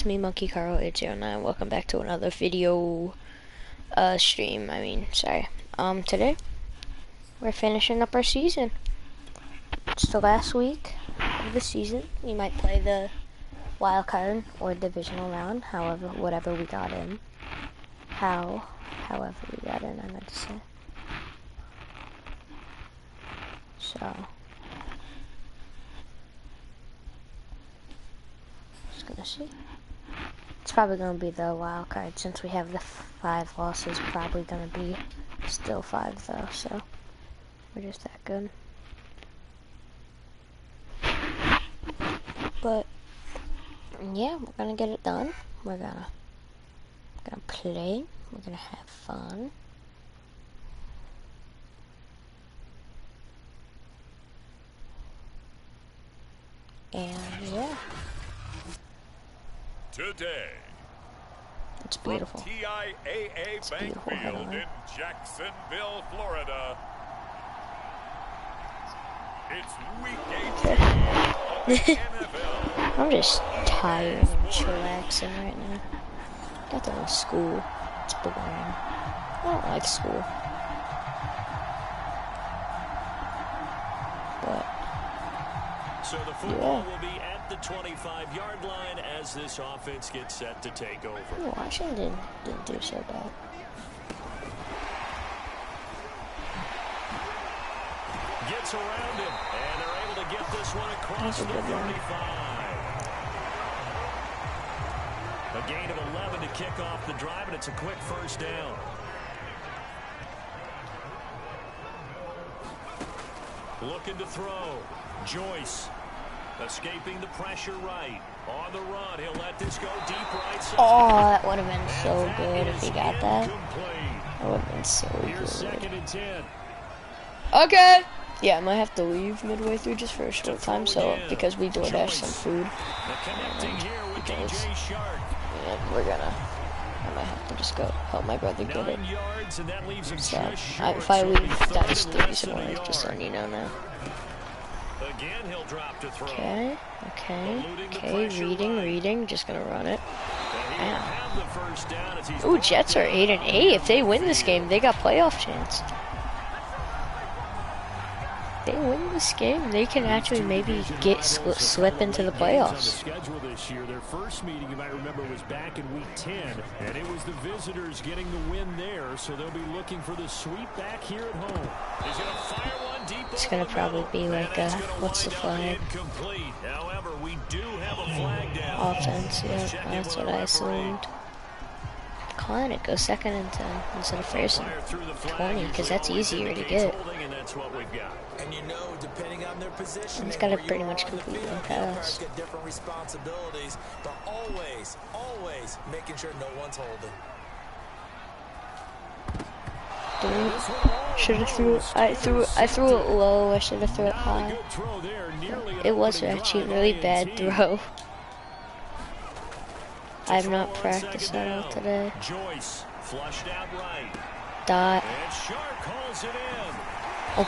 It's me, Monkey Carl 809. Welcome back to another video stream. Sorry. Today we're finishing up our season. It's the last week of the season. We might play the wild card or divisional round, whatever we got in. However we got in, I meant to say. So, just gonna see. It's probably going to be the wild card since we have the 5 losses. Probably going to be still 5 though, so we're just that good. But yeah, we're going to get it done. We're gonna play. We're going to have fun. And yeah. Today, It's beautiful. from TIAA Bank Field in Jacksonville, Florida, it's Week 18 of the NFL. I'm just tired and chillaxing right now. Got to go to school. It's boring. I don't like school. But So the football will be at the 25-yard line as this offense gets set to take over. Washington didn't do so bad. Gets around him, and they're able to get this one across the 35. A gain of 11 to kick off the drive, and it's a quick first down. Looking to throw. Joyce escaping the pressure right. On the run, he'll let this go deep right side. Oh, that would have been so good if he got that. That would have been so Here's good. 2nd and 10. Okay. Yeah, I might have to leave midway through just for a short time, so because we DoorDash some food. Because I might have to just go help my brother get it. So if I leave, that's the reason why. Just letting you know now. Again, he'll drop to throw. Okay, reading, just gonna run it. Ooh, Jets are 8-8. If they win this game, they got playoff chance. They win this game, they can actually maybe slip into the playoffs. Schedule this year. Their first meeting, you might remember, was back in week 10, and it was the visitors getting the win there, so they'll be looking for the sweep back here at home. He's going to fire one deep. It's gonna probably be like a, what's the flag? However, we do have a flag down. Offense, yeah, that's what I assumed. Calling it, go 2nd and 10 instead of 1st and 20, because that's easier to get. And you know, depending on their position, He's got to pretty much complete one pass. get different responsibilities, but always making sure no one's holding. Should have threw it. I threw it low. I should have threw it high. It was actually a really bad throw. I have not practiced that all today. Joyce flushed out right. Dot. And Sharp calls it in. Oh,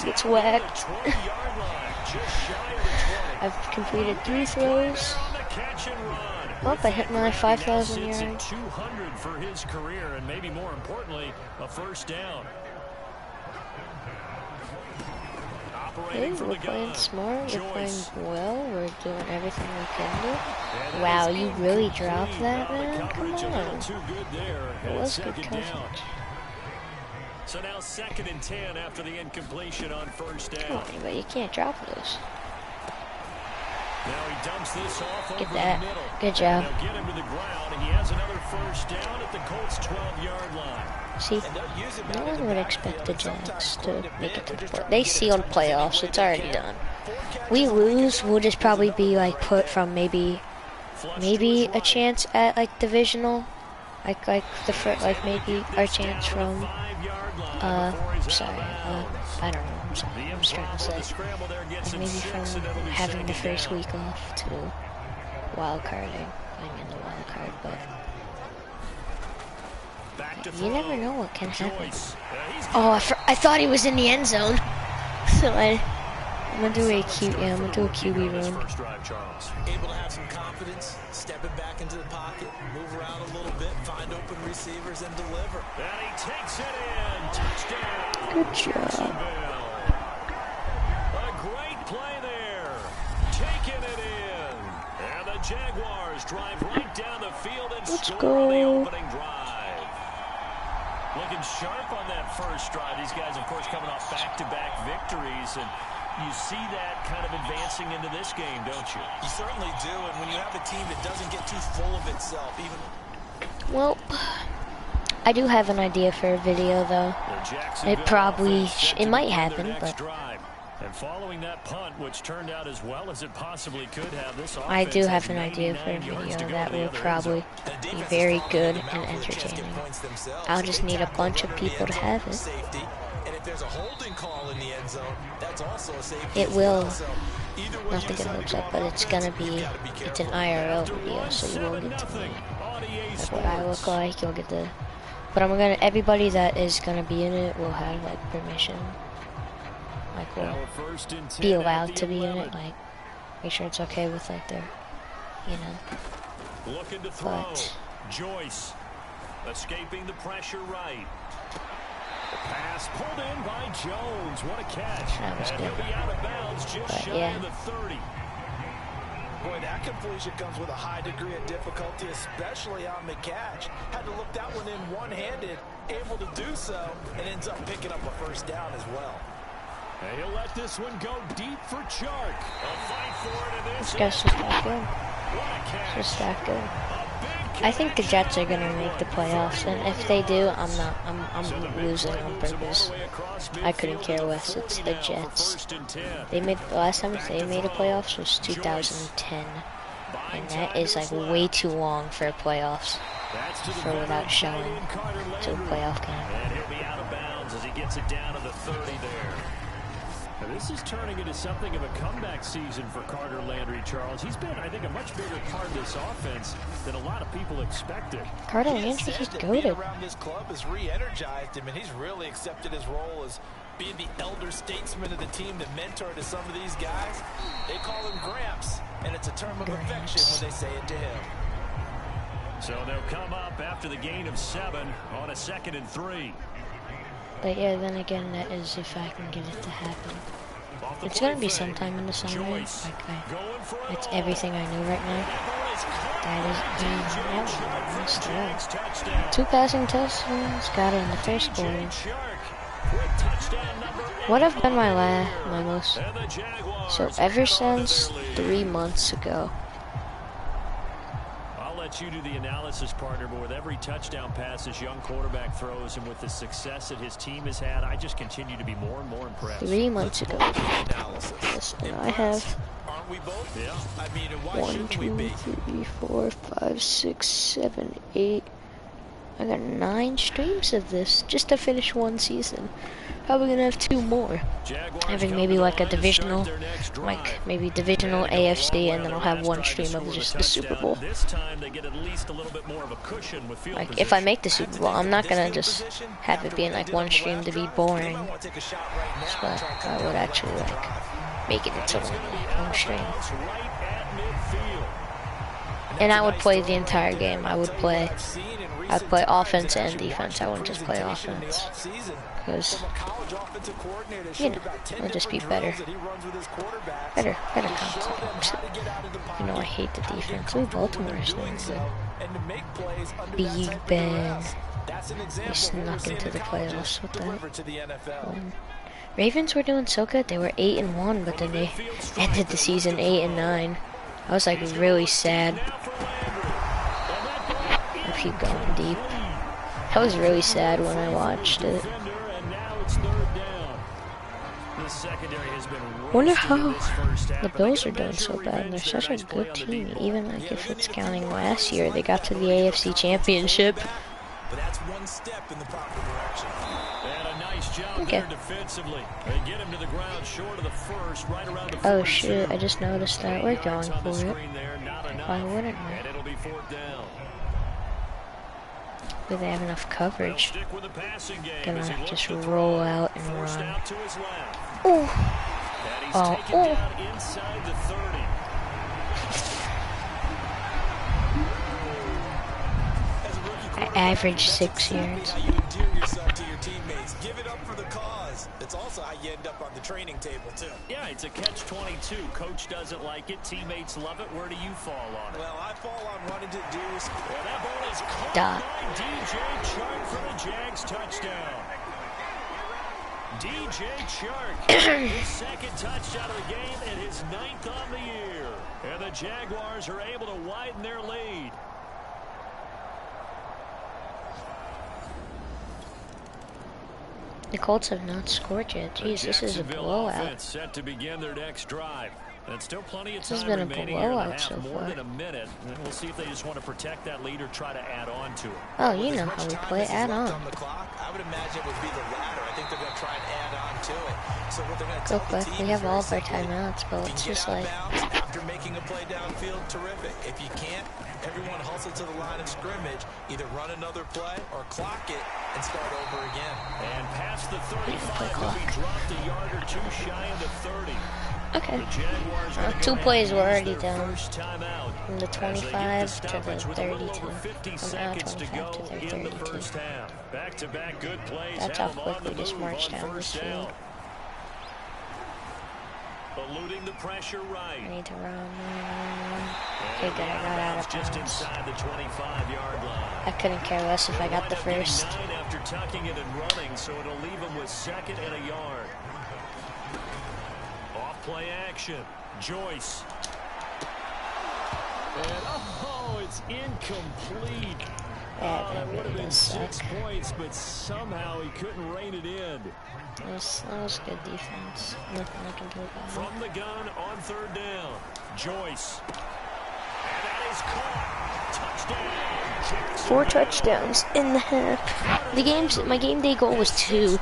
it's whacked. I've completed 3 throws. Oh, I hit my 5,000 yards. 200 for his career, and maybe more importantly, a first down. Hey, we're playing smart, we're playing well, we're doing everything we can do. Wow, you really dropped that, man? Come on. It was good coverage. So now 2nd and 10 after the incompletion on first down. Come on, but you can't drop those. Now he dumps this off Get over that. the middle. Good job. They'll get him to the ground, and he has another first down at the Colts' 12-yard line. See, no one would expect the Jets to make it to the playoffs. They sealed playoffs, it's already done. We lose, we'll just probably be like put from maybe a chance at like divisional, like maybe our chance from I don't know. I'm just trying to say, like maybe from having the first week off to wild carding, playing in the wild card, but. You never know what can happen. Oh, I thought he was in the end zone. So I'm gonna do a QB run. First drive, Charles. Able to have some confidence, stepping back into the pocket, move around a little bit, find open receivers, and deliver. And he takes it in. Touchdown. Good job. Jacksonville. A great play there. Taking it in. And the Jaguars drive right down the field and Let's score on the go. opening drive. Looking sharp on that first drive. These guys, of course, coming off back-to-back victories, and you see that kind of advancing into this game, don't you? You certainly do, and when you have a team that doesn't get too full of itself, even... Well, I do have an idea for a video though. It might happen, but And following that punt, which turned out as well as it possibly could have, this I do offense have an has idea for a 99 yards to video go that to the will other end probably zone. be very good and entertaining. I'll just need a bunch of people to have it. And if there's a holding call in the end zone, that's also a safety. It will. Either way Not you to get decide hopes to up, go but it's on gonna offense, you be, gotta be it's an careful. IRL video, so you won't get to see 7-0 on EA like what I look Sports. like. You'll get the, but everybody that is gonna be in it will have like permission, like will Now a first and 10 be at allowed the to be in 11. it, like make sure it's okay with like their, you know. Looking to throw. But Joyce escaping the pressure right. The pass pulled in by Jones. What a catch. That was And good. he'll be out of bounds just But, shy yeah. of the 30. Boy, that completion comes with a high degree of difficulty, especially on the catch. Had to look that one in one-handed, able to do so, and ends up picking up a first down as well. And he'll let this one go deep for Chark. A fight for it, and this this guy's is just that good. what a catch. Just that good. A big I think the catch. Jets are gonna make the playoffs, and if they do, I'm losing on purpose. I couldn't care less. It's the Jets. They made the last time they made a playoffs was 2010, and that is like way too long for playoffs for without showing to a playoff game. And he'll be out of bounds as he gets it down to the 30 there. Now, this is turning into something of a comeback season for Carter Landry, Charles. He's been, I think, a much bigger part of this offense than a lot of people expected. Carter He has Landry, said he's that being goated. around this club has re-energized him, and he's really accepted his role as being the elder statesman of the team, the mentor to some of these guys. They call him Gramps, and it's a term of affection when they say it to him. So they'll come up after the gain of 7 on a 2nd and 3. But yeah, then again, that is if I can get it to happen. It's gonna be sometime in the summer. Like it's everything I know right now. That is 2 passing touchdowns. Got it in the first quarter. What have been my most? So ever since 3 months ago. I'll let you do the analysis, partner, but with every touchdown pass this young quarterback throws and with the success that his team has had, I just continue to be more and more impressed. 3 months ago. Listen, I have Aren't we both? Yeah. I mean, and why 1, shouldn't we 2, be? 3, 4, 5, 6, 7, 8. I got 9 streams of this just to finish one season. Probably gonna have 2 more. Having maybe like a divisional, like maybe divisional AFC, and then I'll have 1 stream of just the Super Bowl. This time they get at least a little bit more of a cushion with field Like if I make the Super Bowl, I'm not gonna just have it being like 1 stream to be boring. But I would actually like make it into 1 stream. And I would play the entire game. I'd play offense and defense. I wouldn't just play offense. Because, you know, it'll just be better. Better concept. You know, I hate the defense. Ooh, Baltimore is doing good. Big Ben. They snuck into the playoffs with that. Ravens were doing so good. They were 8-1, but then they ended the season 8-9. I was like really sad. I keep going deep. I was really sad when I watched it. Wonder how the Bills are doing so bad. They're such a good team. Even like if it's counting last year, they got to the AFC Championship. But that's one step in the proper direction. And a nice job there defensively. They get him to the ground short of the first, right around the 42. Oh shoot, I just noticed that. We're going for it. Why wouldn't we? And it'll be 4th down. Do they have enough coverage? Gonna just roll out and run. Ooh. And he's Oh, taken down inside the 30. I averaged 6 yards. How you endear yourself to your teammates. Give it up for the cause. It's also how you end up on the training table, too. Yeah, it's a catch-22. Coach doesn't like it. Teammates love it. Where do you fall on it? Well, I fall on wanting to do... And that ball is caught Dot. by DJ Chark for the Jags touchdown. DJ Chark, his second touchdown of the game and his 9th on the year. And the Jaguars are able to widen their lead. The Colts have not scored yet. Jeez, this is a blowout. Set to begin their next drive. And still plenty of This has time been a remaining here in the blowout half, so more far. than a minute. And we'll see if they just want to protect that lead or try to add on to it. Oh, you know how we play. Add on. The clock, I would imagine it would be the latter. I think they're going to try and add on to it. So what they're going to Go tell quick. the team We have is all very of our simple. timeouts, but If it's you just get out like... of bounds after making a play downfield, terrific. If you can't, everyone hustle to the line of scrimmage. Either run another play or clock it and start over again. And past the 35 will be dropped a yard or two shy of the 30. Okay. The Jaguars are 2 plays were already their done. first timeout. From the As they get 25 to the stoppage with a little 32. over 50 From seconds to 25 go to their in the 32. first half. Back-to-back good plays. That's have how them on quick we the just move marched on down first this down. field. Eluding the pressure right. I need to run. And Okay, good. I got out of just bounds. inside the 25-yard line. I couldn't care less if I got the Wind up getting first. 9 after tucking it and running, so it'll leave him with 2nd and a yard. Off play action. Joyce. And oh, it's incomplete. Yeah, Oh, that that would have really been does suck. 6 points, but somehow he couldn't rein it in. That was good defense. Nothing I can do about it. From the gun on 3rd down. Joyce. And that is caught. Touchdown. 4 touchdowns in the half. My game day goal was 2,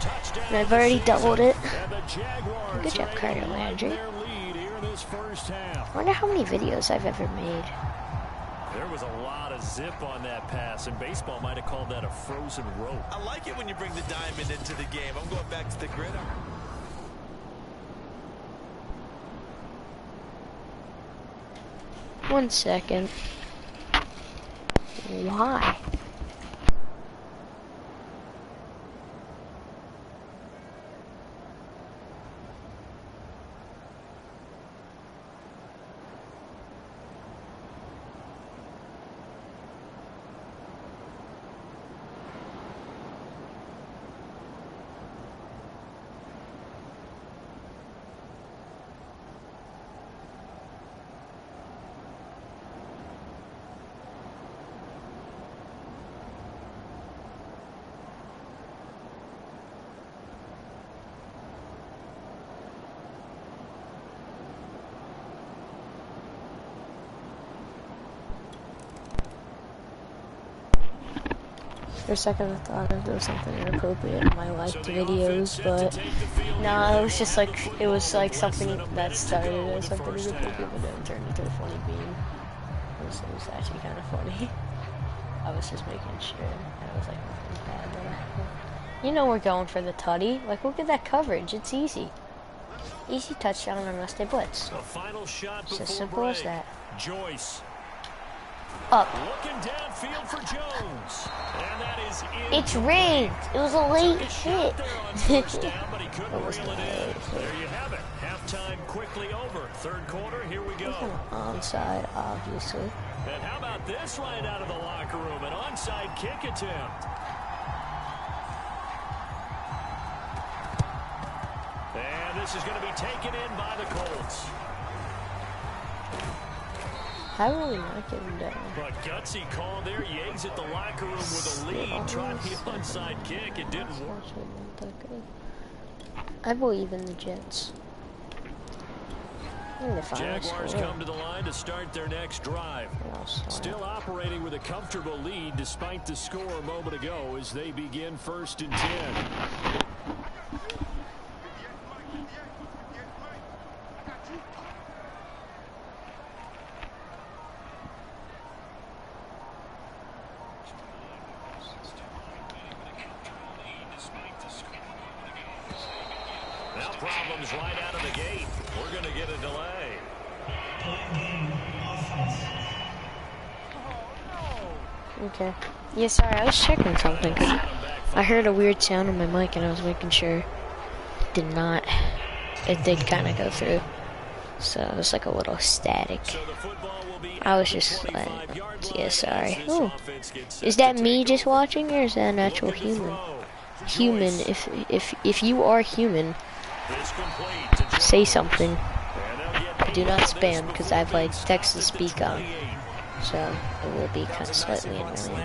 and I've already doubled it. And the Jaguars Good job, are able Carter to widen Landry. their lead here in this first half. I wonder how many videos I've ever made. There was a lot of zip on that pass, and baseball might have called that a frozen rope. I like it when you bring the diamond into the game. I'm going back to the gridiron. One second. Why? For a second I thought there was something inappropriate in my liked videos, but no, it was just like, it was like something that started as something inappropriate but then turned into a funny beam. It was actually kind of funny. I was just making sure I was like, nothing bad that happened. You know we're going for the tutty. Like, look at that coverage. It's easy. Easy touchdown unless they blitz. The final shot It's before as simple break. as that. Joyce. Up. Looking downfield for Jones. And that is in. It's rigged. It was a late Took a hit. shot there on first down, but he couldn't It was reel it not in. a late hit. There you have it. Halftime quickly over. 3rd quarter, here we go. Onside, obviously. And how about this right out of the locker room? An onside kick attempt. And this is going to be taken in by the Colts. How will we not get him down? But gutsy call there. Yanks at the locker room with a lead. Tried the onside kick. It didn't work. Actually not that good. I believe in the Jets. And the final Jaguars score. come to the line to start their next drive. Still operating with a comfortable lead despite the score a moment ago as they begin 1st and 10. Now problems right out of the gate. We're going to get a delay. Okay. Yeah, sorry, I was checking something. 'Cause I heard a weird sound on my mic and I was making sure it did kind of go through. So it was like a little static. I was just like, yeah, sorry. Oh, is that me just watching or is that an actual human? Human, if you are human, say something. Do not spam because I've like text to speak on. So it will be kind of slightly annoying.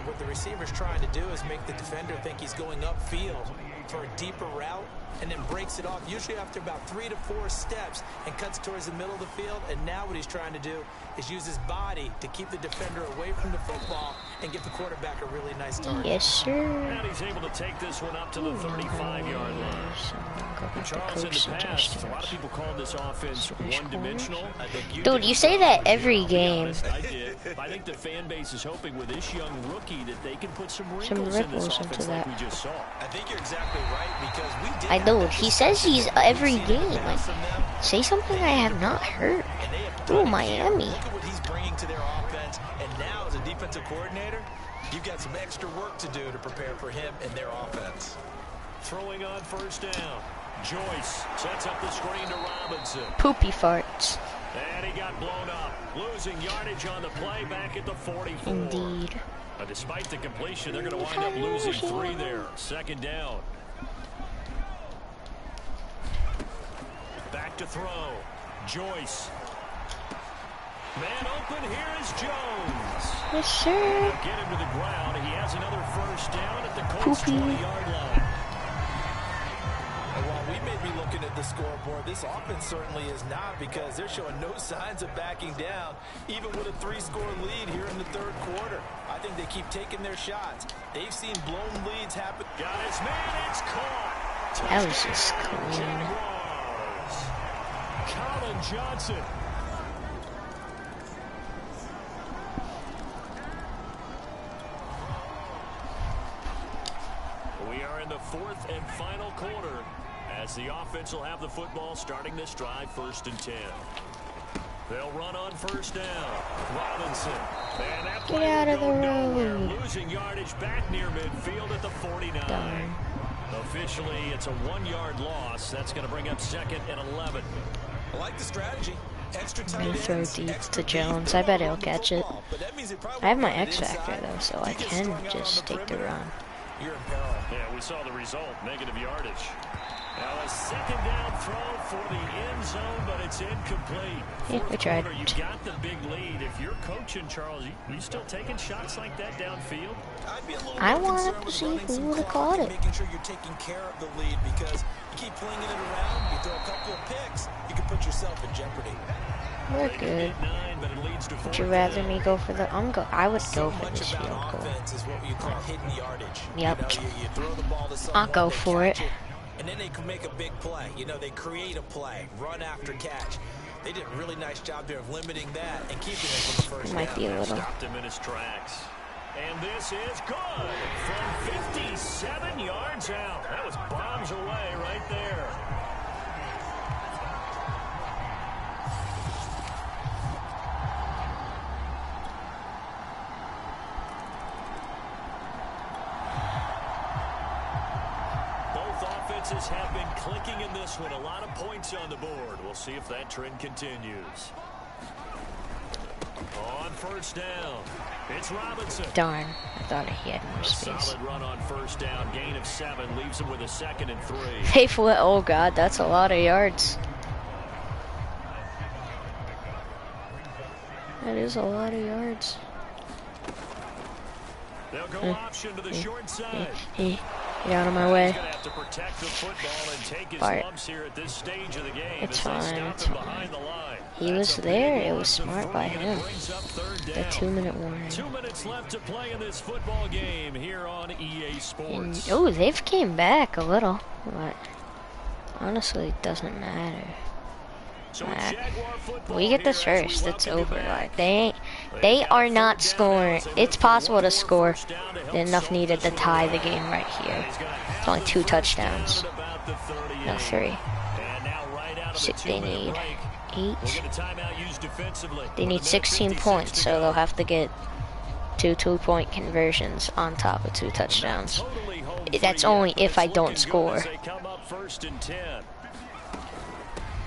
What the receiver's trying to do is make the defender think he's going upfield for a deeper route and then breaks it off, usually after about 3 to 4 steps, and cuts towards the middle of the field. And now what he's trying to do is use his body to keep the defender away from the football and give the quarterback a really nice target. Yes, sir. And he's able to take this one up to the 35-yard line. Charles, in the past, a lot of people call this offense one-dimensional. Dude, you say that every game. I did. I think the fan base is hoping with this young rookie that they can put some wrinkles in this offense like we just saw. I think you're exactly right because we did. I know, he says he's every game. Like, say something I have not heard. Ooh, Miami. Look at what he's bringing to their offense, and now as a defensive coordinator, you've got some extra work to do to prepare for him and their offense. Throwing on first down. Joyce sets up the screen to Robinson. Poopy farts. And he got blown up. Losing yardage on the play back at the 44. Indeed. Despite the completion, they're going to wind up losing 3 there. Second down. Back to throw. Joyce. Man open, here is Jones. Yes, sir. Get him to the ground. He has another first down at the Colts 20-yard line. And while we may be looking at the scoreboard, this offense certainly is not, because they're showing no signs of backing down, even with a 3-score lead here in the third quarter. I think they keep taking their shots. They've seen blown leads happen. Got his man, it's caught. That was just clean. Colin Johnson. We are in the 4th and final quarter as the offense will have the football starting this drive, 1st and 10. They'll run on first down. Robinson. And that play Get out of the nowhere. road. Losing yardage back near midfield at the 49. Darn. Officially, it's a 1-yard loss. That's going to bring up 2nd and 11. I like the strategy. Extra tight I'm gonna throw ends, deep extra to Jones. deep I bet on he'll the catch it. football, but that means he probably I have my won't X get Factor inside. though, so If I he gets can strung out on just the take the perimeter, run. you're in peril. Yeah, we saw the result, negative yardage. Now a second down throw for the end zone, but it's incomplete. Yeah, we tried. You got the big lead. If you're coaching, Charles, you still taking shots like that downfield? I'd be a little I more wanted concerned to with see running who some would've clock caught and it. making sure you're taking care of the lead, because you keep flinging it around, you throw a couple of picks, you can put yourself in jeopardy. We're good. Would you rather me go for the I would go for this field goal. Offense is what you call hidden yardage. Yep. You know, you throw the ball to someone, I'll go they for catch it. And then they can make a big play. You know, they create a play, run after catch. They did a really nice job there of limiting that and keeping it for the first Might down. be a little. Stopped him in his tracks. And this is good from 57 yards out. That was bombs away right there. Offenses have been clicking in this one. A lot of points on the board. We'll see if that trend continues. On first down, it's Robinson. Darn, I thought he had more A space. solid run on first down. Gain of 7 leaves him with a 2nd and 3. Hey, oh god, that's a lot of yards. That is a lot of yards. They'll go option to the short side. Hey, get out of my way. He's going to have to protect the football and take his Fart. lumps here at this stage of the game. It's as they fine, stop it's him fine. behind the line. He was there. It was smart by him. Brings up third The down. 2-minute warning. 2 minutes left to play in this football game here on EA Sports. Oh, they've came back a little, but honestly, it doesn't matter. So it's Jaguar football We get this here as we first. It's welcome you over. back. Like they are not scoring. It's possible to score. Enough needed to tie the game right here. It's only 2 touchdowns. No, 3. out of the They 2-minute need break. 8. We'll get a timeout used defensively. They need 16 points, so they'll have to get 2 2-point conversions on top of 2 touchdowns. Totally home That's free only yet, but if it's I don't looking good score. as they come up 1st and 10.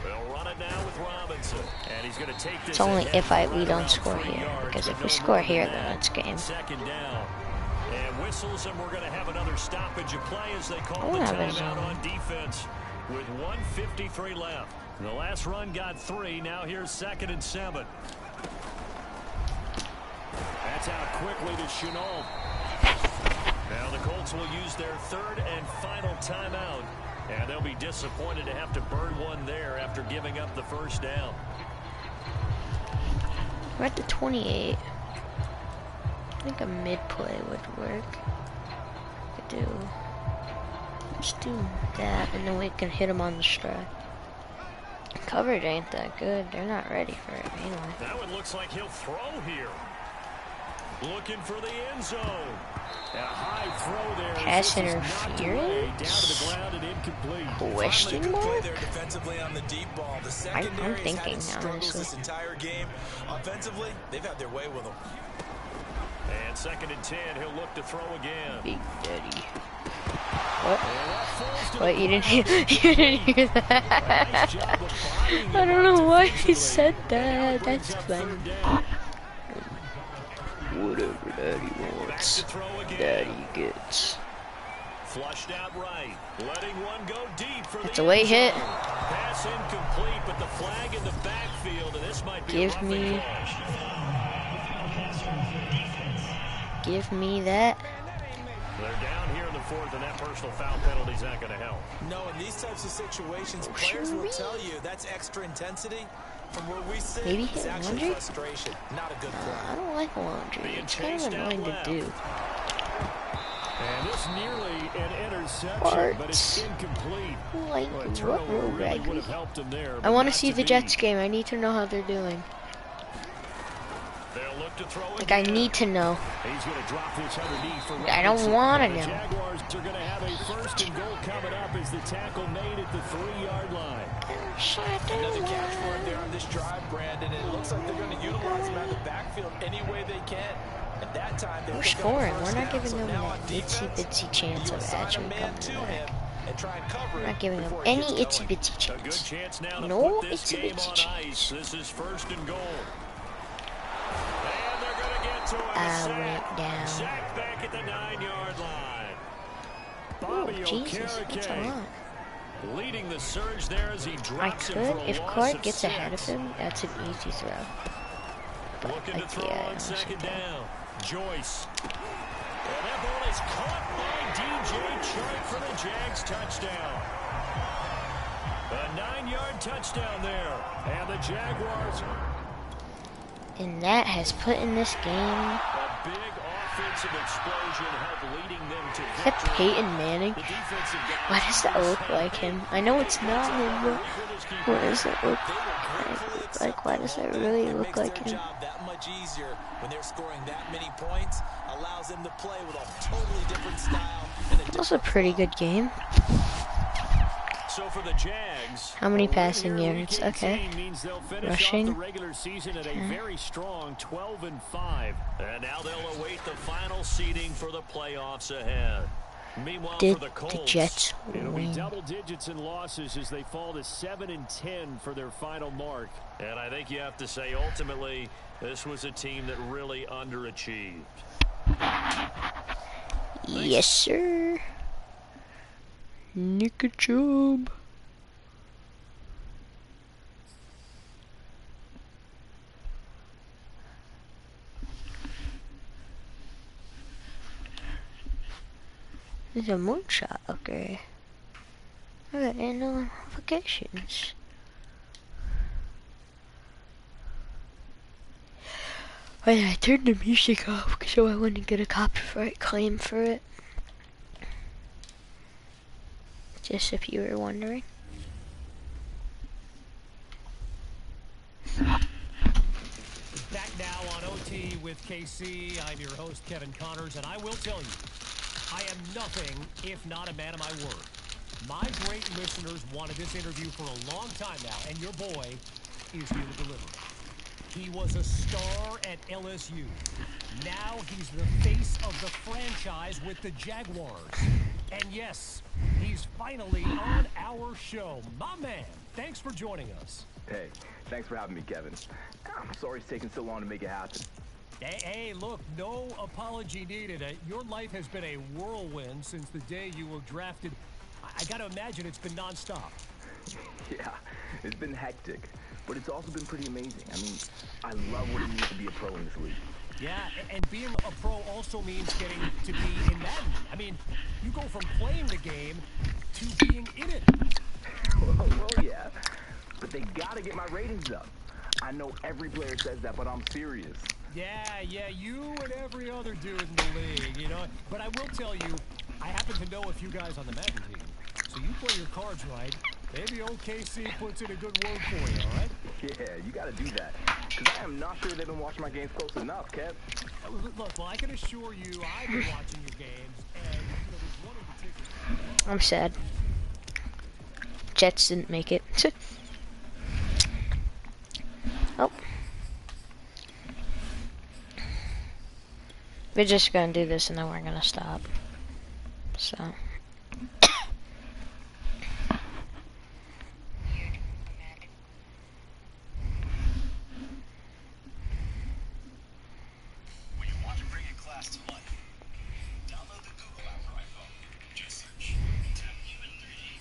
They'll run it now with Robinson, and he's going to take this. It's only ahead if for we right don't around score 3 here, yards, because but if no we score more here, than then that. it's game. 2nd down. And whistles, and we're going to have another stoppage of play as they call the wanna have a timeout zone. on defense with 1:53 left. The last run got 3. Now here's 2nd and 7. That's out quickly to Chenault. Now the Colts will use their 3rd and final timeout, and they'll be disappointed to have to burn one there after giving up the 1st down. We're at the 28. I think a mid-play would work. Let's do that, and then we can hit them on the stride. Coverage ain't that good. They're not ready for it anyway. Now it looks like he'll throw here. Looking for the end zone. A high throw there. Pass This is knocked away, down to the interference? ground and incomplete. Question Finally, good play mark? there defensively on the deep ball. The I'm secondary has thinking, had its struggles honestly. this entire game. Offensively, they've had their way with them. And 2nd and 10, he'll look to throw again. Big Daddy. What? And that falls to What? the You didn't ground. hear, you didn't hear that? Nice job of fighting I him don't know up why he defensively. said And now it that. brings That's up funny. 3rd down. Whatever Daddy Back wants, to throw again. Daddy gets. Flushed out right. Letting one go deep for It's the a late end hit. zone. Pass incomplete, but the flag in the backfield, and this might be a Give roughing me- call. Give me that. They're down here in the 4th, and that personal foul penalty's not going to help. No, in these types of situations, players will tell you that's extra intensity. From where we sit, Maybe it's hit actually laundry? frustration. Not a good play. I don't like laundry. Being It's kind of chased out annoying to left. do. And this nearly an interception, Farts. but it's incomplete. Like, Well, a what turnover rule, really would Gregory? have helped him there. I but want to not see the be. Jets game. I need to know how they're doing. They'll look to throw Like, I again. need to know. He's going to drop this underneath for I don't Robinson. want to The know. Jaguars are going to have a 1st and goal coming up as the tackle made at the 3-yard line. Another catch for him there on this drive, Brandon. And it looks like they're going to utilize him out of the backfield any way they can. At that time, they'll We're pick up the scoring. first We're not down. giving So them now that on itsy defense, bitsy chance you of assign a actually man coming to back. him and try and cover We're it not giving them before he any gets itsy going. bitsy A good chance. chance now to No put this itsy game bitsy on chance. ice. This is 1st and goal. And they're going to get to it. I Sack. went down. Sack back at the 9-yard line. Oh, Bobby Jesus. That's a Okereke lot. leading the surge there as he I drops him could. for a If loss Clark of gets ahead of 6. him, that's an easy throw. But, Looking to like, throw yeah, I on honestly 2nd can't. down. Joyce. And that ball is caught by DJ Chark for the Jags touchdown. A 9-yard touchdown there. And the Jaguars, And that has put in this game. a big offensive explosion helped leading them to Is that victory. Peyton Manning? The defensive guys Why does that look like him? I know it's not him, but what does it look like? Why does that really look Makes like their him? job that much easier when they're scoring that many points. Allows them to play with a totally different style and a That was a pretty good game. So for the Jags, How many a win passing here in yards? Week Okay. 18 means they'll finish Rushing. off the regular season at a very strong 12-5. And now they'll await the final seeding for the playoffs ahead. Meanwhile, Did for the Colts, the Jets it'll be win? double digits in losses as they fall to 7-10 for their final mark. And I think you have to say, ultimately, this was a team that really underachieved. Yes, sir. Nick a job. There's a moonshot, okay. I got no notifications. Oh yeah, I turned the music off so I wouldn't get a copyright claim for it. Just if you were wondering. Back now on OT with KC. I'm your host, Kevin Connors, and I will tell you, I am nothing if not a man of my word. My great listeners wanted this interview for a long time now, and your boy is here to deliver. He was a star at LSU. Now he's the face of the franchise with the Jaguars. And yes, he's finally on our show. My man, thanks for joining us. Hey, thanks for having me, Kevin. I'm sorry it's taken so long to make it happen. Hey, look, no apology needed. Your life has been a whirlwind since the day you were drafted. I got to imagine it's been nonstop. Yeah, it's been hectic, but it's also been pretty amazing. I mean, I love what it means to be a pro in this league. Yeah, and being a pro also means getting to be in Madden. I mean, you go from playing the game to being in it. Well, yeah, but they gotta get my ratings up. I know every player says that, but I'm serious. Yeah, you and every other dude in the league, you know. But I will tell you, I happen to know a few guys on the Madden team. So you play your cards right. Maybe OKC puts in a good word for you, all right? Yeah, you gotta do that. Because I am not sure they've been watching my games close enough, Kev. Look, well, I can assure you I've been watching your games, and there's one in particular. I'm sad. Jets didn't make it. Oh. We're just gonna do this and then we're gonna stop. So. When you want to bring a class to life, download the Google app for iPhone. Just search Tap Human 3D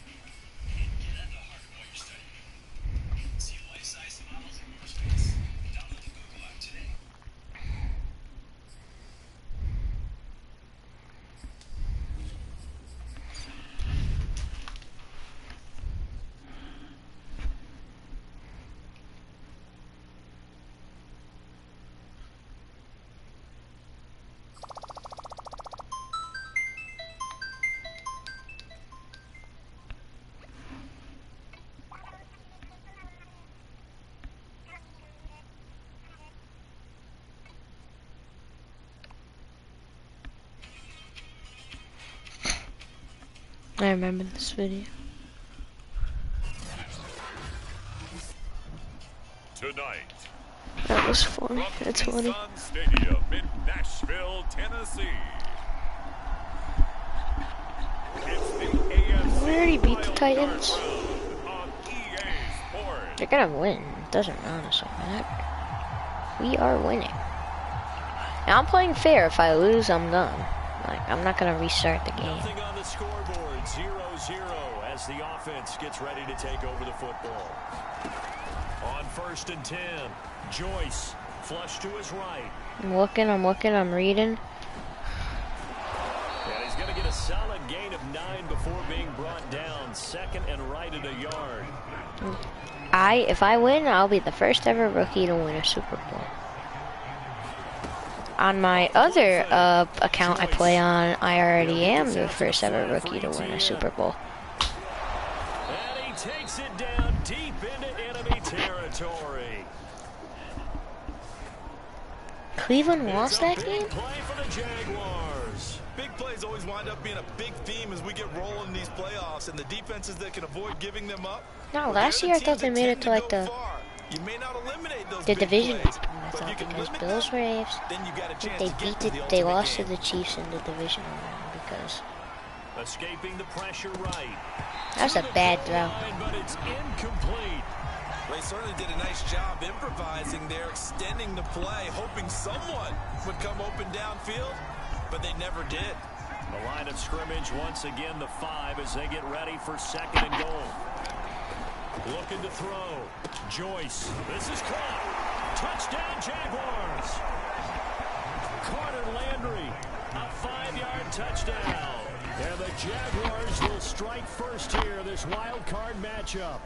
and get at the heart of what you're studying. See life-size models in your space. Download the Google app today. I remember this video. Tonight, That was funny. from That's funny. Nissan Stadium in Nashville, Tennessee. It's the AFC We already beat the Wild Titans. Card round on EA Sports. They're gonna win. It doesn't honestly matter. We are winning. Now I'm playing fair. If I lose, I'm done. Like, I'm not gonna restart the game. Nothing on the scoreboard, 0-0 as the offense gets ready to take over the football. On 1st and 10, Joyce flush to his right. I'm looking, I'm reading. And he's going to get a solid gain of 9 before being brought down. 2nd and right at a yard. If I win, I'll be the first ever rookie to win a Super Bowl. On my other account I play on, I already am the first ever rookie to win a Super Bowl. And he takes it down deep into enemy territory. Cleveland lost that game? Play for the Jaguars. Big plays always wind up being a big theme as we get rolling in these playoffs, and the defenses that can avoid giving them up. No, well, last they're year I the thought teams they that made it tend to like go the far. You may not eliminate those big division. plays, I but if you thought can it was limit Bills them, Braves. then you got a chance They to beat get to the, the they ultimate lost game. to the Chiefs in the divisional round because Escaping the pressure right. that was a bad throw. But it's incomplete. They certainly did a nice job improvising there, extending the play, hoping someone would come open downfield, but they never did. The line of scrimmage once again the 5 as they get ready for 2nd and goal. Looking to throw. Joyce. This is caught. Touchdown Jaguars. Carter Landry. A 5-yard touchdown. And the Jaguars will strike first here, this wild card matchup.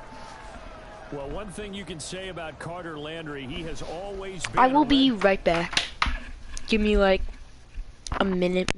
Well, one thing you can say about Carter Landry, he has always been... I will be right back. Give me like a minute.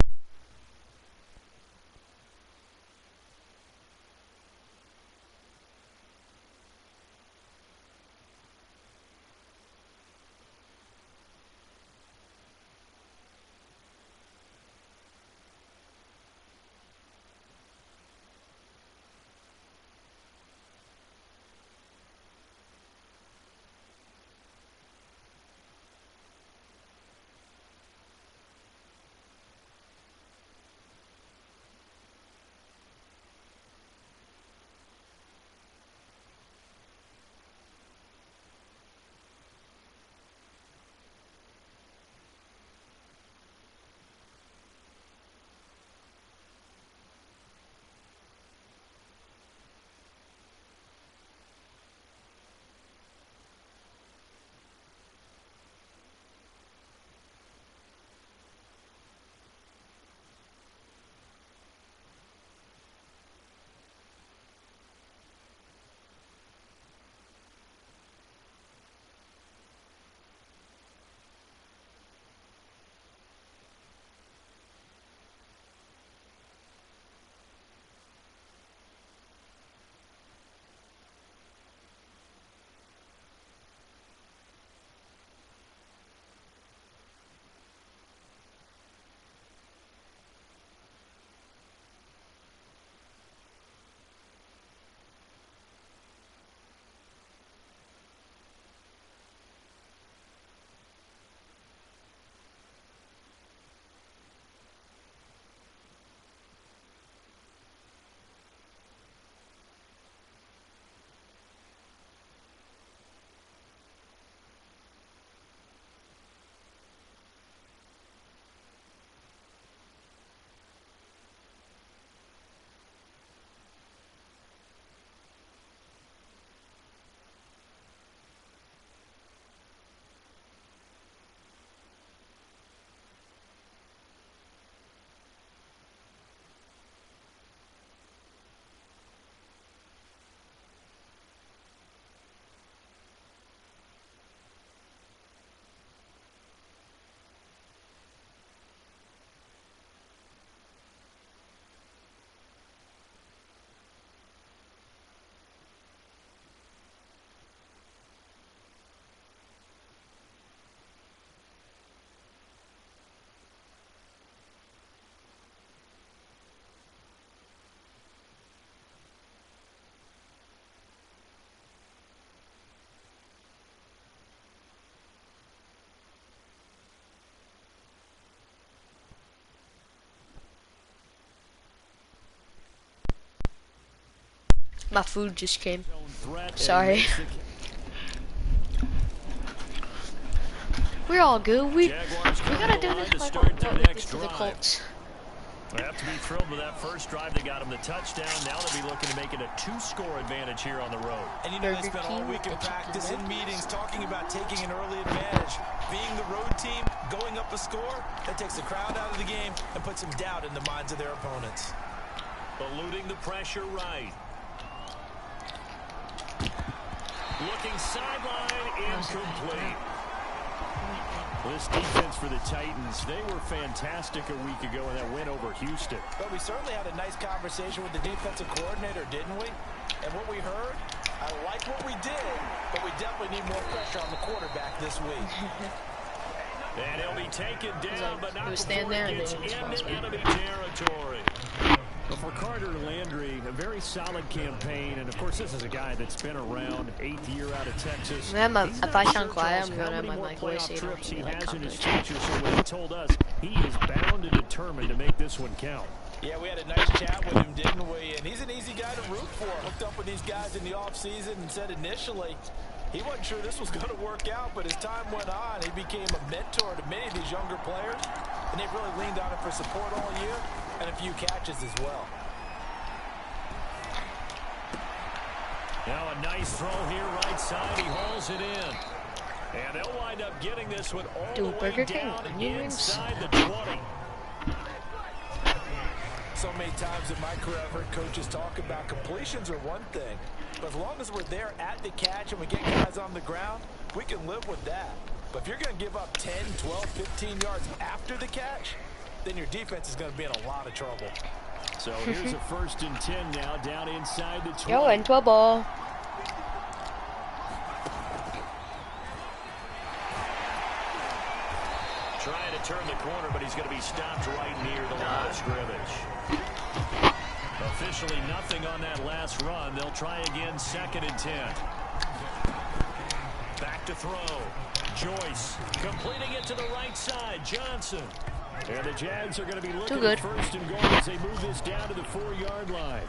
My food just came. Threat and Sorry. makes the We're all good. We Jaguars come gotta to the do line this to like start their what we did next to the drive. Colts. They have to be thrilled with that first drive. They got them the touchdown. Now they'll be looking to make it a 2-score advantage here on the road. And you know, they Burger spent all King week in with the chicken practice, in nuggets. meetings, talking about taking an early advantage. Being the road team, going up a score, that takes the crowd out of the game and puts some doubt in the minds of their opponents. Eluding the pressure right. Looking sideline, incomplete. This defense for the Titans, they were fantastic a week ago in that win over Houston. But we certainly had a nice conversation with the defensive coordinator, didn't we? And what we heard, I like what we did, but we definitely need more pressure on the quarterback this week. And he'll be taken down, but not was before stand there he and gets then into responsible. enemy territory. But for Carter Landry, a very solid campaign, and of course this is a guy that's been around, 8th year out of Texas. Remember, He's if not I sure, sound quiet, Charles, I'm how gonna have many my more mic voice so playoff you don't trips he hear, like, has in his commentary. future. So what he told us, he is bound and determined to make this one count. Yeah, we had a nice chat with him, didn't we? And he's an easy guy to root for. Hooked up with these guys in the offseason and said initially he wasn't sure this was going to work out, but as time went on, he became a mentor to many of these younger players, and they've really leaned on him for support all year and a few catches as well. Now a nice throw here right side. He hauls it in. And they'll wind up getting this one all Dude, the way Burger King down onion rings? inside the 20. So many times in my career I've heard coaches talk about completions are one thing, but as long as we're there at the catch and we get guys on the ground, we can live with that. But if you're going to give up 10, 12, 15 yards after the catch, then your defense is going to be in a lot of trouble. So here's a 1st and 10 now down inside the 20. Yo, into a ball. Trying to turn the corner, but he's going to be stopped right near the line of scrimmage. Officially nothing on that last run. They'll try again, 2nd and 10. Back to throw. Joyce completing it to the right side. Johnson. And the Jags are going to be looking at 1st and goal as they move this down to the 4-yard line.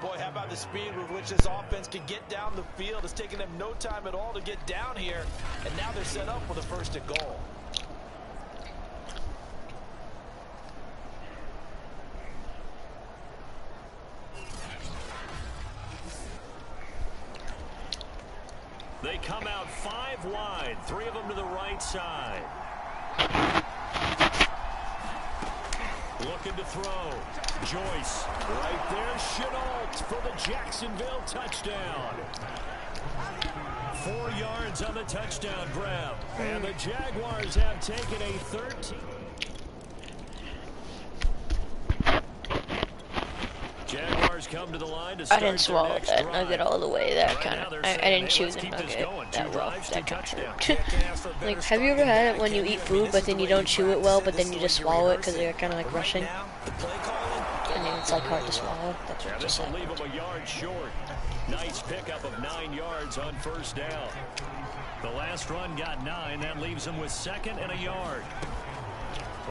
Boy, how about the speed with which this offense can get down the field? It's taken them no time at all to get down here, and now they're set up for the 1st and goal. They come out 5 wide, 3 of them to the right side. Looking to throw. Joyce right there. Chenault for the Jacksonville touchdown. 4 yards on the touchdown grab. And the Jaguars have taken a 13. Jaguars come to the line to I start didn't swallow their next that drive. nugget all the way. That Right kind now of. they're I saying, didn't hey, chew let's the keep this nugget going. 2 that well. drives, 2 That kind touchdowns. of hurt. Like, have you ever had it when you eat food, but then you don't chew it well, but then you just swallow it because you're kind of like rushing? And then it's like hard to swallow. That's Yeah, what this just will leave happened. him a yard short. Nice pickup of 9 yards on 1st down. The last run got 9. That leaves him with 2nd and a yard.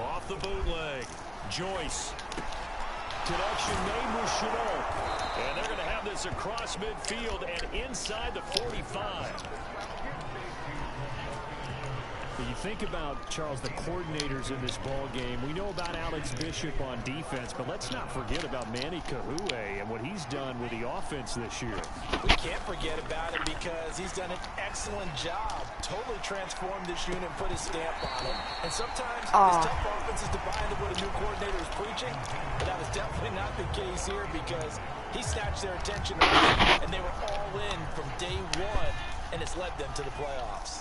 Off the bootleg. Joyce. Connection made with Chenault. And they're going to have this across midfield and inside the 45. When you think about, Charles, the coordinators in this ball game, we know about Alex Bishop on defense, but let's not forget about Manny Kahue and what he's done with the offense this year. We can't forget about it because he's done an excellent job. Totally transformed this unit and put his stamp on it. And sometimes it's tough offenses to buy into what a new coordinator is preaching, but that was definitely not the case here because he snatched their attention away, and they were all in from day one, and it's led them to the playoffs.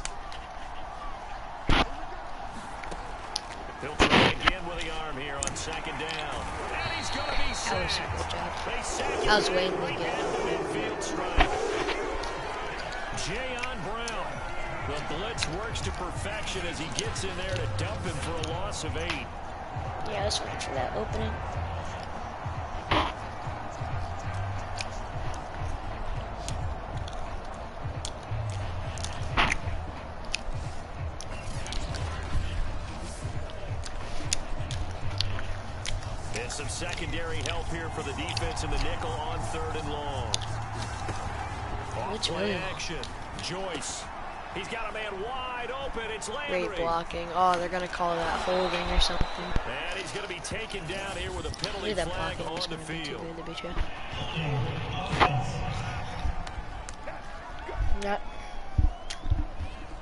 He'll try again with the arm here on 2nd down. And he's going to be sacked. They sack him I was waiting to right get at the midfield stripe. Jayon Brown. The blitz works to perfection as he gets in there to dump him for a loss of 8. Yeah, let's wait for that opening. And some secondary help here for the defense in the nickel on 3rd and long. Off play action. Joyce. He's got a man wide open. It's Landry. Great blocking. Oh, they're gonna call that holding or something. And he's going to be taken down here with a penalty That flag blocking on is the gonna be too field. good to be true. Not.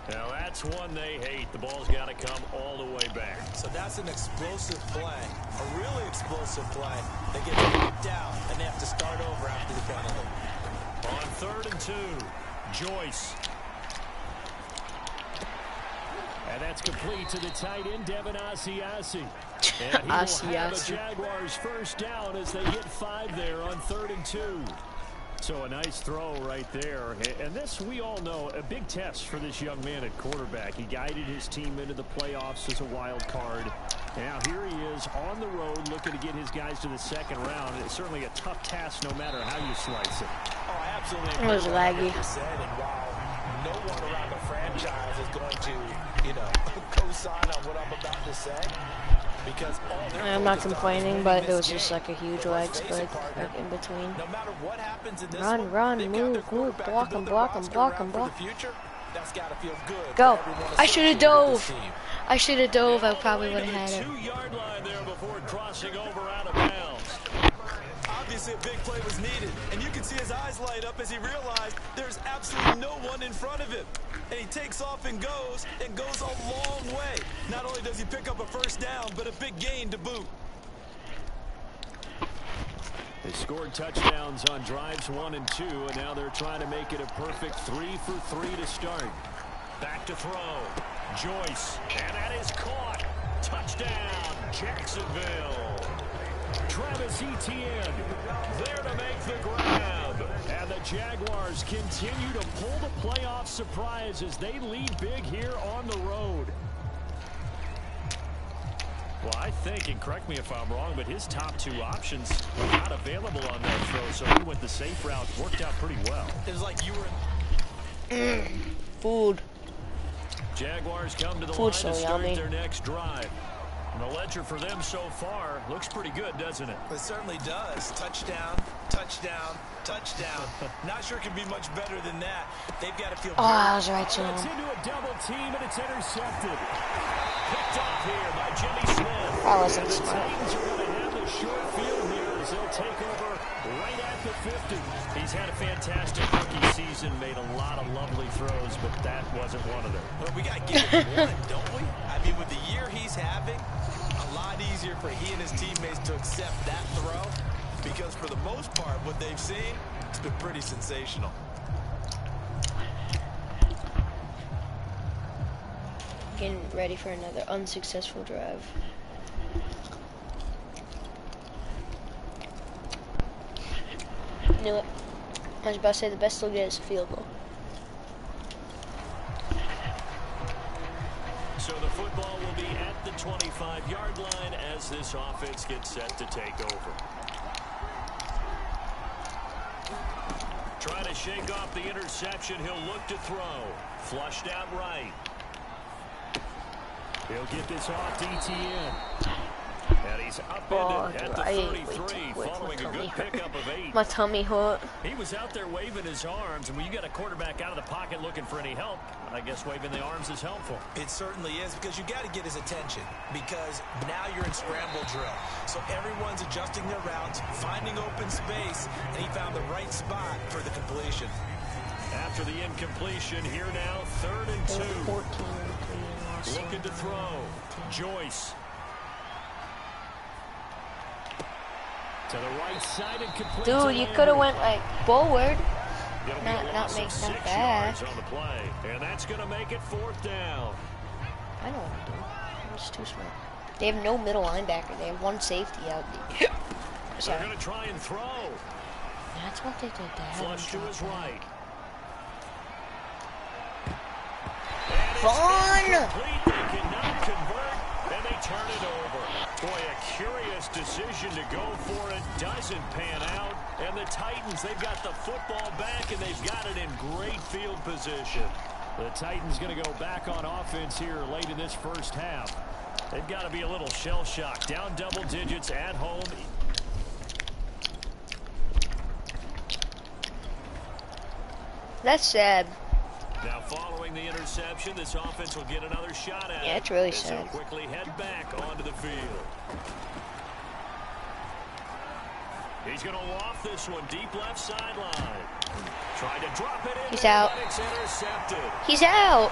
Now that's one they hate. The ball's got to come all the way back. So that's an explosive play, a really explosive play. They get knocked out, and they have to start over after the penalty. On 3rd and 2, Joyce. And that's complete to the tight end, Devin Asiasi. And he will have the Jaguars first down as they get 5 there on 3rd and 2. So a nice throw right there. And this, we all know, a big test for this young man at quarterback. He guided his team into the playoffs as a wild card. Now here he is on the road looking to get his guys to the 2nd round. It's certainly a tough task no matter how you slice it. Oh, I absolutely. It was laggy. And while no one around the franchise is going to, co-sign on what I'm about to say, because I'm not complaining, but there was just like a huge lag split like in between. No matter what happens in this Run, move, block him. That's got to feel good. Go. I should have dove. I probably would have had it. 2-yard line there before crossing over out of bounds. Obviously, a big play was needed, and you can see his eyes light up as he realized there's absolutely no one in front of him. And he takes off and goes a long way. Not only does he pick up a first down, but a big gain to boot. They scored touchdowns on drives 1 and 2, and now they're trying to make it a perfect 3 for 3 to start. Back to throw. Joyce, and that is caught. Touchdown, Jacksonville. Travis Etienne there to make the grab. And the Jaguars continue to pull the playoff surprise as they lead big here on the road. Well, I think, and correct me if I'm wrong, but his top 2 options were not available on that throw, so he went the safe route. Worked out pretty well. It was like you were... Food. Jaguars come to the line to start their next drive. And the ledger for them so far looks pretty good, doesn't it? It certainly does. Touchdown, touchdown, touchdown. Not sure it can be much better than that. They've got to feel Oh, I was right to It's him. into a double team, and it's intercepted. Picked off here by Jimmy Smith. That wasn't and the smart. Titans are going to have the short field here as they'll take over right at the 50. He's had a fantastic rookie season, made a lot of lovely throws, but that wasn't one of them. Well, we got to give him one, don't we? I mean, with the year he's having, a lot easier for he and his teammates to accept that throw, because for the most part, what they've seen, it's been pretty sensational. Getting ready for another unsuccessful drive. Knew it. I was about to say the best they'll get is a field goal. So the football will be at the 25-yard line as this offense gets set to take over. Trying to shake off the interception. He'll look to throw. Flushed out right. He'll get this off to Etienne. And he's upended at the 33 following a good pickup of 8. My tummy hurt. He was out there waving his arms, and when you got a quarterback out of the pocket looking for any help, I guess waving the arms is helpful. It certainly is, because you got to get his attention, because now you're in scramble drill. So everyone's adjusting their routes, finding open space, and he found the right spot for the completion. After the incompletion, here now, 3rd and 2. 14. Looking to throw. Joyce. To the right side and complete. Dude, you could have went like forward. It'll Not be a loss make of not 6 back. yards on the play. And that's going to make it 4th down. I know what I'm doing. I'm just too smart. They have no middle linebacker. They have one safety out there. They're going to try and throw. That's what they did there. Flush to his right. Fun! They cannot convert, and they turn it over. Boy, a curious decision to go for it. Doesn't pan out. And the Titans, they've got the football back, and they've got it in great field position. The Titans going to go back on offense here late in this first half. They've got to be a little shell-shocked. Down double digits at home. That's sad. Now following the interception, this offense will get another shot at it. Yeah, it's really So sad. quickly head back onto the field. He's going to loft this one deep left sideline. Tried to drop it in. He's there, out. but it's intercepted. He's out.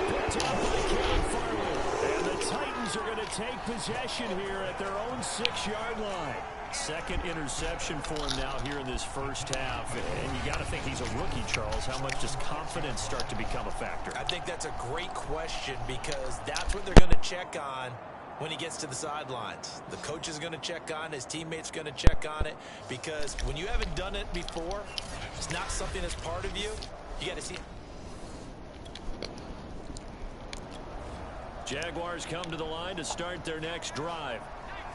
Picked up by Kevin Farley. And the Titans are going to take possession here at their own 6-yard line. Second interception for him now here in this first half. And you got to think he's a rookie, Charles. How much does confidence start to become a factor? I think that's a great question because that's what they're going to check on when he gets to the sidelines. The coach is going to check on it. His teammates going to check on it because when you haven't done it before, it's not something that's part of you. You got to see it. Jaguars come to the line to start their next drive.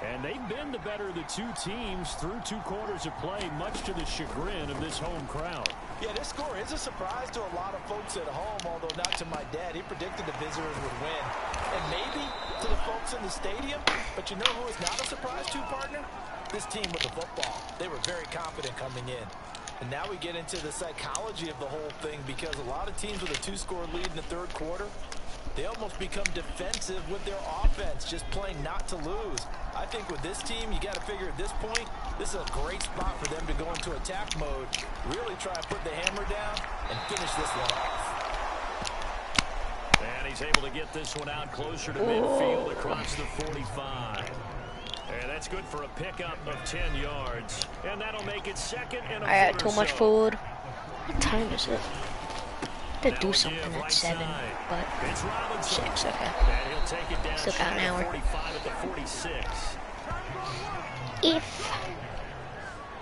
And they've been the better of the two teams through 2 quarters of play, much to the chagrin of this home crowd. Yeah, this score is a surprise to a lot of folks at home, although not to my dad. He predicted the visitors would win. And maybe to the folks in the stadium, but you know who is not a surprise to, partner? This team with the football. They were very confident coming in. And now we get into the psychology of the whole thing because a lot of teams with a 2-score lead in the third quarter, they almost become defensive with their offense, just playing not to lose. I think with this team, you got to figure at this point, this is a great spot for them to go into attack mode, really try to put the hammer down and finish this one off. And he's able to get this one out closer to midfield across the 45. And that's good for a pickup of 10 yards. And that'll make it second and a I got foot or too much so. food. What time is it? To do something at 7, but It's Robinson. 6, okay. And he'll take it down Still got an shy of hour. 45 at the 46. If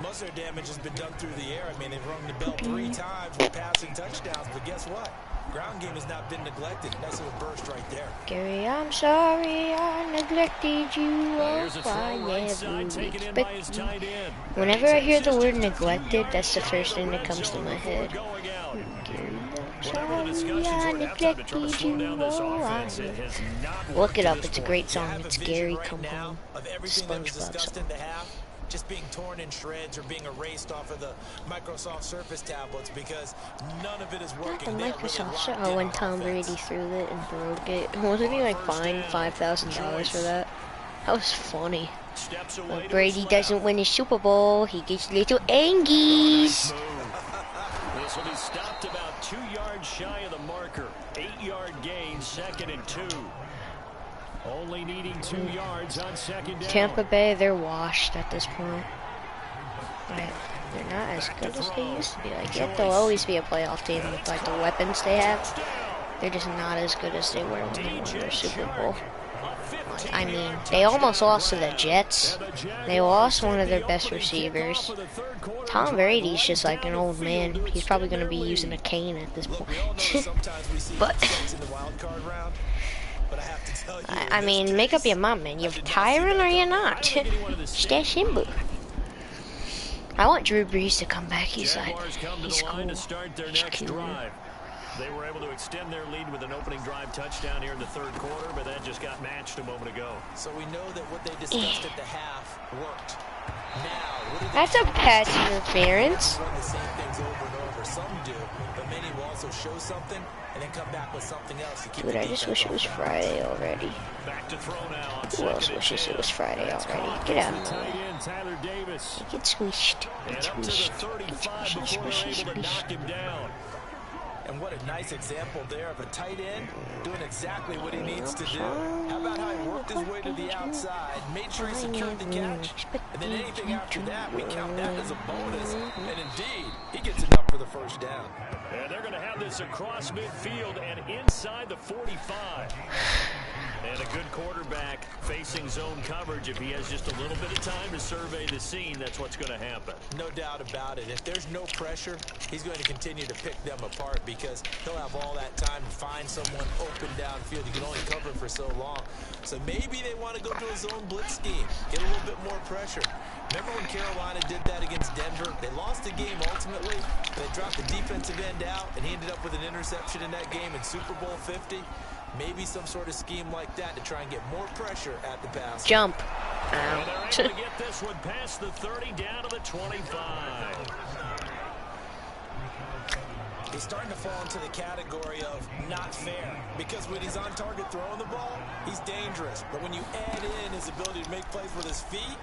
Most of their damage has been done through the air. I mean, they've rung the bell 3 times with passing touchdowns, but guess what? Ground game has not been neglected. That's a burst right there. Gary, I'm sorry I neglected you. Here's a Oh, throw I right never side, taken in respect by his you. tight end. Whenever I hear the word neglected, that's the first thing that comes to my head. Going out. Gary, Whatever the I'm discussions sorry I were at halftime to try to neglected slow down you. this Oh, offense, I it has not Look worked it to up. this It's a point. great You song. have a It's vision Gary right Come now Home. of everything that was SpongeBob discussed song. in the half just being torn in shreds or being erased off of the Microsoft Surface tablets because none of it is Not working. the They are really Microsoft locked show. in Oh, when on Tom offense. Brady threw it and broke it. Wasn't he like fined $5,000 for that? That was funny. Steps away When to Brady his doesn't left. win his Super Bowl, he gets little angies. This will be stopped about 2 yards shy of the marker. 8-yard gain, 2nd and 2. Only needing 2 yards on 2nd down. Tampa Bay, they're washed at this point. Right. They're not as good as they used to be. Like, yet they'll always be a playoff team with like the weapons they have. They're just not as good as they were when they won their Super Bowl. Like, I mean, they almost lost to the Jets. They lost one of their best receivers. Tom Brady's just like an old man. He's probably going to be using a cane at this Look, point. we all know that sometimes we see But upsets in the wild card round, but I have to tell you, I in mean, this make up case, your mind, man. You're I did not see tiring that or you're coming. not. It's that simple. I want Drew Brees to come back. He's like, Jaguars come to he's the line cool. to start their He's next cool. drive. They were able to extend their lead with an opening drive touchdown here in the third quarter, but that just got matched a moment ago. So we know that what they discussed at the half worked. Now, what do they That's a do? pass They interference. run the same things over and over. Some do, but many will also show something and then come back with something else to keep Dude, the I just defense wish it was off Friday already. Back to throw now on Who else 2nd and wishes 10. it was Friday That's already? caught. Get out of It's my the tight way. end, Tyler Davis. Get swished. And Get up to the swished. 35 before they're able to knock him down. And what a nice example there of a tight end doing exactly what he needs to do. How about how he worked his way to the outside, made sure he secured the catch, and then anything after that, we count that as a bonus. And indeed, he gets enough for the first down. And they're going to have this across midfield and inside the 45. And a good quarterback facing zone coverage. If he has just a little bit of time to survey the scene, that's what's going to happen. No doubt about it. If there's no pressure, he's going to continue to pick them apart because he'll have all that time to find someone open downfield. You can only cover for so long. So maybe they want to go to a zone blitz scheme, get a little bit more pressure. Remember when Carolina did that against Denver? They lost the game ultimately. They dropped the defensive end out, and he ended up with an interception in that game in Super Bowl 50. Maybe some sort of scheme like that to try and get more pressure at the pass. Jump. And Ow. they're able to get this one past the 30 down to the 25. He's starting to fall into the category of not fair, because when he's on target throwing the ball, he's dangerous. But when you add in his ability to make plays with his feet,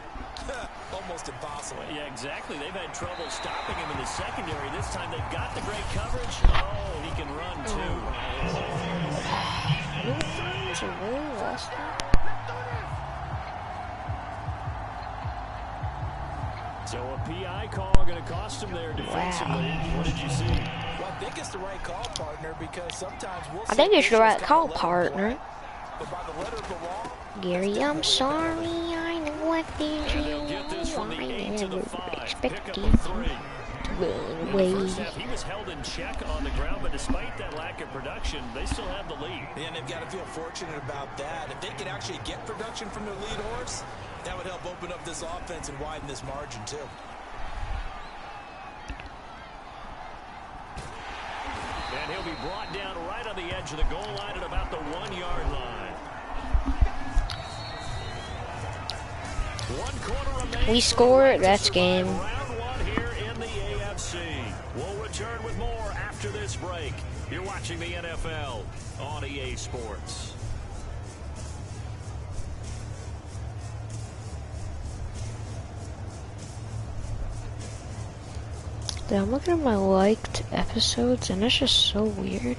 almost impossible. Yeah, exactly. They've had trouble stopping him in the secondary. This time they've got the great coverage. Oh, he can run too. So a PI call going to cost him there defensively. What did you see? Well, I think it's the right call, partner, because sometimes we'll I think it's the right call, play, partner. but by the letter of the law, Gary, I'm sorry, I know what did you. They'll get this from the 8 to the 5. Expect Pick you up a 3. to In the first half, he was held in check on the ground, but despite that lack of production, they still have the lead. and they've got to feel fortunate about that. If they can actually get production from their lead horse, that would help open up this offense and widen this margin, too. And he'll be brought down right on the edge of the goal line at about the 1-yard line. 1 quarter remaining. We score, that's game. Round 1 here in the AFC. We'll return with more after this break. You're watching the NFL on EA Sports. Dude, I'm looking at my liked episodes and it's just so weird.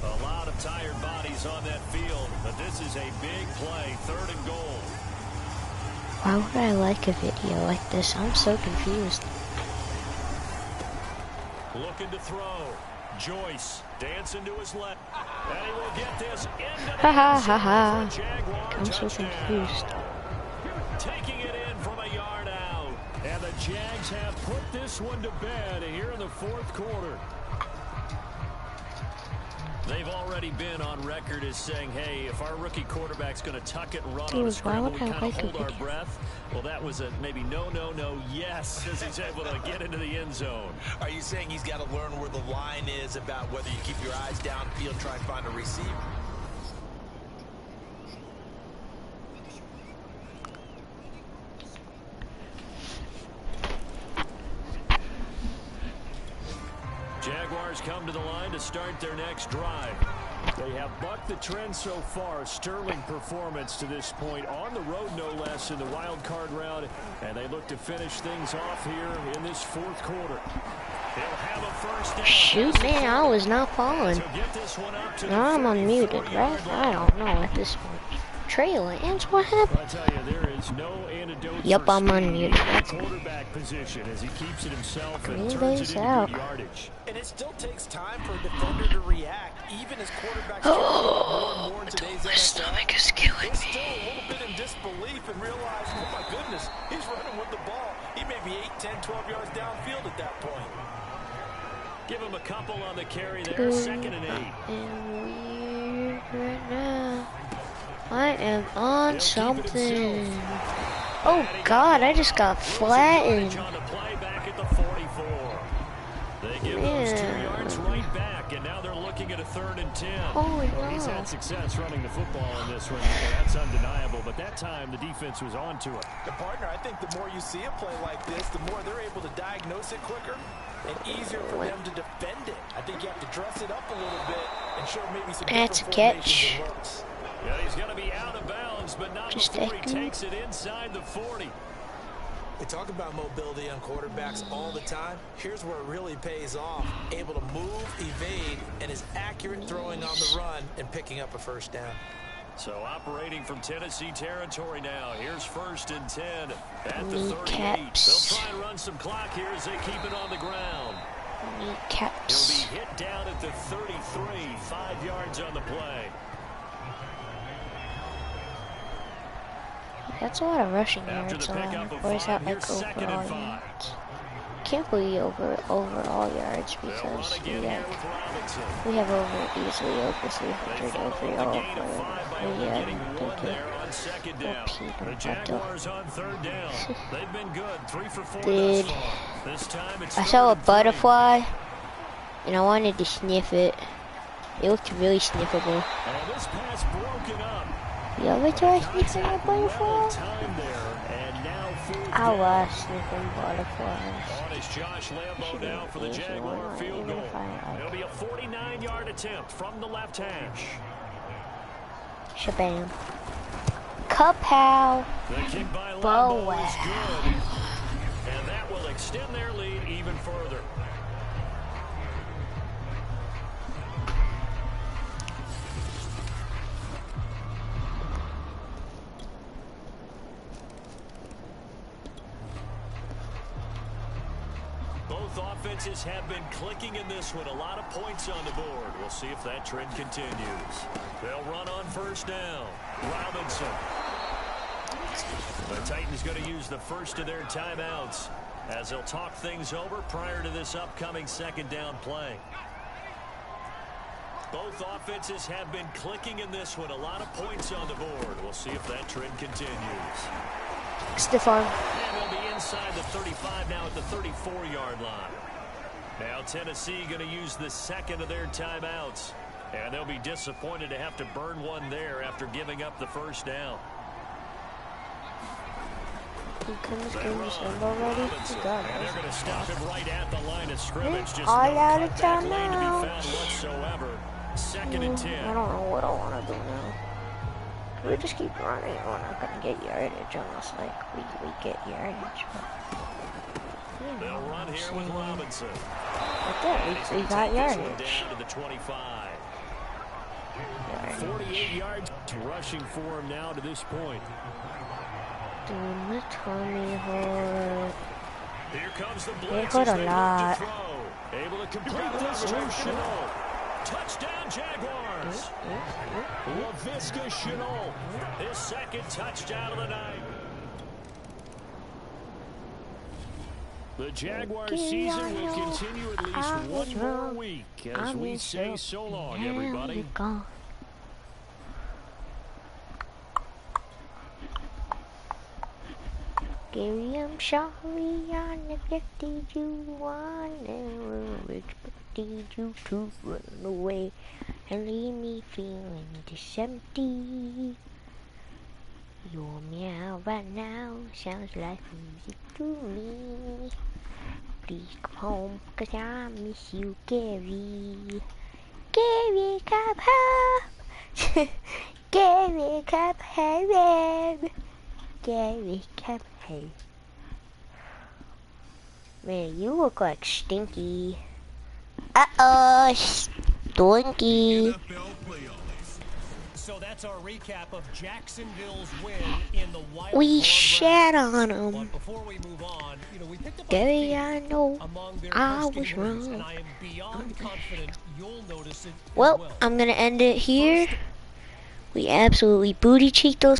A lot of tired bodies on that field, but this is a big play, 3rd and goal. Why would I like a video like this? I'm so confused. Looking to throw. Joyce dancing to his left. And he will get this into the Ha ha end ha ha. zone for a Jaguar I'm so touchdown. confused. Taking it in from a yard out. And the Jags have put this one to bed here in the 4th quarter. They've already been on record as saying, hey, if our rookie quarterback's going to tuck it and run on a Dude, why scramble, would we I kind of like a hold our video? breath. Well, that was a maybe no, yes, as he's able to get into the end zone. Are you saying he's got to learn where the line is about whether you keep your eyes downfield, try and find a receiver? Jaguars come to the line to start their next drive. They have bucked the trend so far. Sterling performance to this point on the road, no less, in the wild card round. And they look to finish things off here in this 4th quarter. They'll have a first down. Shoot, man, I was not following. So get this one up to Now I'm the unmuted, 34-yard right? line. I don't know at this point. Trey Lance, what happened? I tell you, there is no antidote Yep, for I'm speed unmuted. in the That's quarterback position as he keeps it himself and Green turns Bay's it into out. good yardage. And it still takes time for a defender to react, even as quarterbacks get more and more in today's NFL. My stomach is killing They're still me. a little bit in disbelief and realize, oh my goodness, he's running with the ball. He may be 8, 10, 12 yards downfield at that point. Give him a couple on the carry there, 2nd and 8. And weird right now. I am on something. Oh God, I just got flattened. On the play back at the 44. They give those 2 Man. yards right back, and now they're looking at a 3rd and 10. Holy He's no. had success running the football in this one. That's undeniable, but that time the defense was on to it. The partner, I think the more you see a play like this, the more they're able to diagnose it quicker and easier for them to defend it. I think you have to dress it up a little bit and show maybe some That's a different catch. formations and looks. Yeah, he's going to be out of bounds, but not Just before he taking it. takes it inside the 40. We talk about mobility on quarterbacks all the time. Here's where it really pays off. Able to move, evade, and is accurate throwing on the run and picking up a first down. So operating from Tennessee territory now. Here's 1st and 10 at the 38. Kneecaps. They'll try and run some clock here as they keep it on the ground. He'll Kneecaps. be hit down at the 33, 5 yards on the play. That's a lot of rushing After yards the pickup allowed. of Or is that 5, like here's 2nd overall and 5. yards? Can't believe overall yards They'll run because again here with Robinson. we have easily over 300 They follow overall. up the gain of 5 by only getting Yeah, 1 there on 2nd down. The Jaguars on 3rd down. They've been good, 3 for 4 Dude, thus far. This time it's I saw 3rd a and 3. butterfly and I wanted to sniff it. It looked really sniffable. And this pass broken up. You ever try sniffing a Well butterfly? timed there, and now fourth I down. love sniffing butterflies. On is Josh Lambo now for the Easy Jaguar one, field even goal. if I- It'll be a 49-yard attempt from the left hash. Shabam. Kapow. The kick by Bow Lambo is good, and that will extend their lead even further. Both offenses have been clicking in this one. A lot of points on the board. We'll see if that trend continues. They'll run on first down. Robinson. The Titans going to use the first of their timeouts as they'll talk things over prior to this upcoming second down play. Both offenses have been clicking in this one. A lot of points on the board. We'll see if that trend continues. Stefan. And they'll be inside the 35 now at the 34-yard line. Now Tennessee going to use the second of their timeouts. And they'll be disappointed to have to burn one there after giving up the first down. Can this game just end already? God, And they're going to stop him right at the line of scrimmage. Just all no out of cutback lane to be timeouts. found whatsoever. Second and 10. I don't know what I want to do now. We just keep running. We're not going to get yardage unless, like, we get yardage. But, They'll run here with Robinson. but there, we got This one yardage. down to the 25. 48 yards rushing for him now to this point. Doing the tummy hurt. Here comes the It blitz hurt as a they lot. look to throw. Able to complete this to Chenault. Touchdown Jaguars. LaVisca Chenault. His second touchdown of the night. The Jaguars season will continue at least one more week as we say so long, everybody. Gary, I'm sorry I neglected you. I never expected you to run away and leave me feeling this empty. Your meow right now sounds like music to me. Please come home, 'cause I miss you, Gary. Gary, come home. Gary, come home. Gary, come home. Man, you look like Stinky. Uh-oh, Stinky. So that's our recap of Jacksonville's win in the wild We card shat round. on But him. before we move on, we picked up a Gary, theme I know among their I post-game was interviews, wrong. and I am beyond confident you'll notice it as Well, well. I'm gonna end it here. We absolutely booty cheeked those